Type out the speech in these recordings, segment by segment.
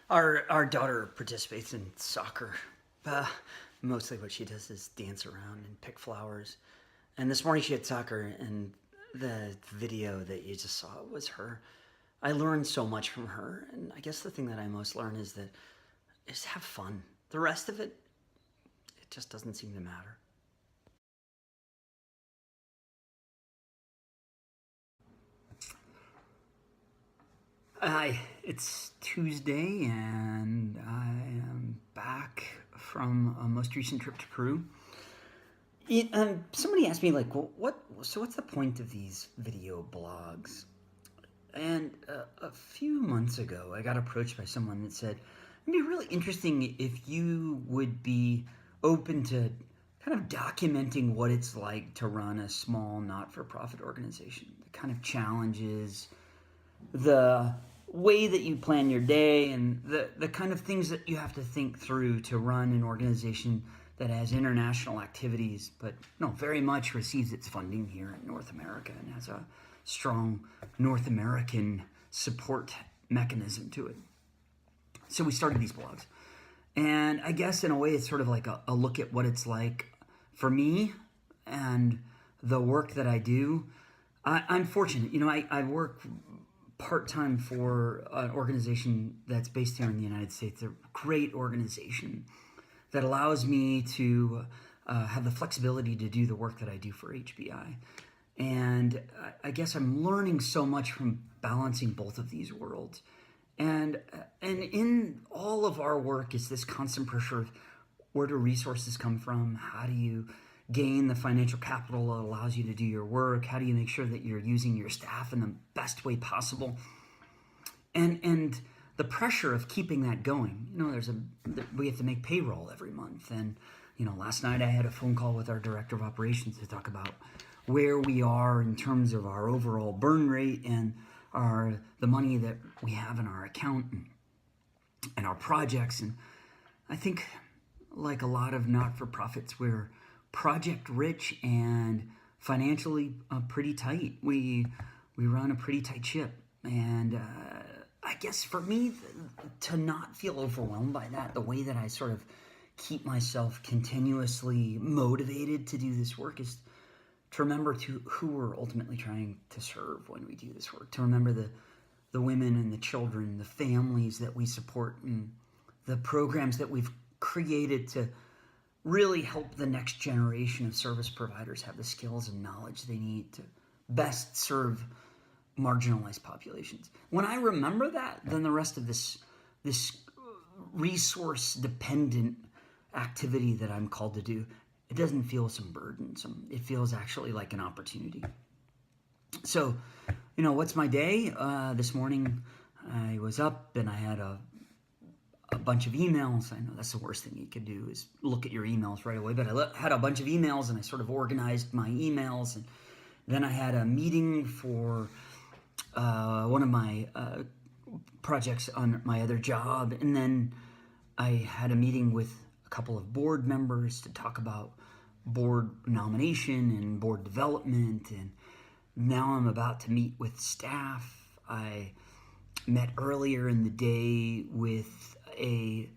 Our daughter participates in soccer. Uh, Mostly what she does is dance around and pick flowers. And this morning she had soccer, and the video that you just saw was her. I learned so much from her, and I guess the thing that I most learn is that just have fun. The rest of it, it just doesn't seem to matter. Hi, it's Tuesday, and I am back from a most recent trip to Peru. Somebody asked me, like, what's the point of these video blogs? And a few months ago, I got approached by someone that said, it'd be really interesting if you would be open to kind of documenting what it's like to run a small not-for-profit organization, the kind of challenges, the way that you plan your day, and the kind of things that you have to think through to run an organization that has international activities, but very much receives its funding here in North America and has a strong North American support mechanism to it. So we started these blogs. And I guess in a way it's sort of like a look at what it's like for me and the work that I do. I'm fortunate. I work part-time for an organization that's based here in the United States. A great organization that allows me to have the flexibility to do the work that I do for HBI. And I guess I'm learning so much from balancing both of these worlds. And in all of our work is this constant pressure of where do resources come from? How do you gain the financial capital that allows you to do your work? How do you make sure that you're using your staff in the best way possible? And the pressure of keeping that going. We have to make payroll every month. And, last night I had a phone call with our director of operations to talk about where we are in terms of our overall burn rate and the money that we have in our account and our projects. And I think, like a lot of not-for-profits, we're project rich and financially pretty tight. We run a pretty tight ship. And I guess for me, to not feel overwhelmed by that, the way that I sort of keep myself continuously motivated to do this work is to remember who we're ultimately trying to serve when we do this work, to remember the women and the children, the families that we support, and the programs that we've created to really help the next generation of service providers have the skills and knowledge they need to best serve marginalized populations. When I remember that, then the rest of this resource-dependent activity that I'm called to do, it doesn't feel some burdensome. It feels actually like an opportunity. So, what's my day? This morning I was up and I had a bunch of emails. I know that's the worst thing you could do is look at your emails right away, but I had a bunch of emails and I sort of organized my emails. And then I had a meeting for one of my projects on my other job. And then I had a meeting with a couple of board members to talk about board nomination and board development. And now I'm about to meet with staff. I met earlier in the day with an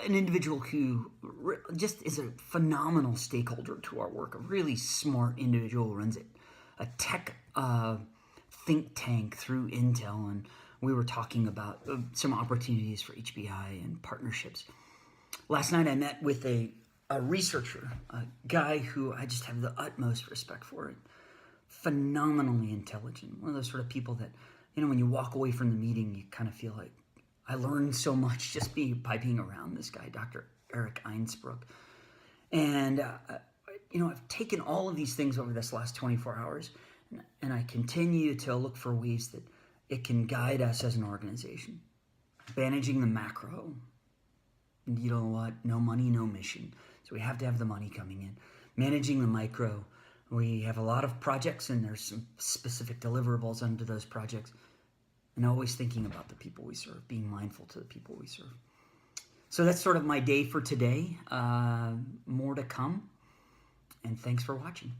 individual who just is a phenomenal stakeholder to our work, a really smart individual who runs a tech think tank through Intel, and we were talking about some opportunities for HBI and partnerships. Last night I met with a researcher, a guy who I just have the utmost respect for, phenomenally intelligent, one of those sort of people that, when you walk away from the meeting, you kind of feel like, I learned so much just piping around this guy, Dr. Eric Einsbruck. And, I've taken all of these things over this last 24 hours, and I continue to look for ways that it can guide us as an organization. Managing the macro. And you know what? No money, no mission. So we have to have the money coming in. Managing the micro. We have a lot of projects, and there's some specific deliverables under those projects. And always thinking about the people we serve, being mindful to the people we serve. So that's sort of my day for today. More to come. And thanks for watching.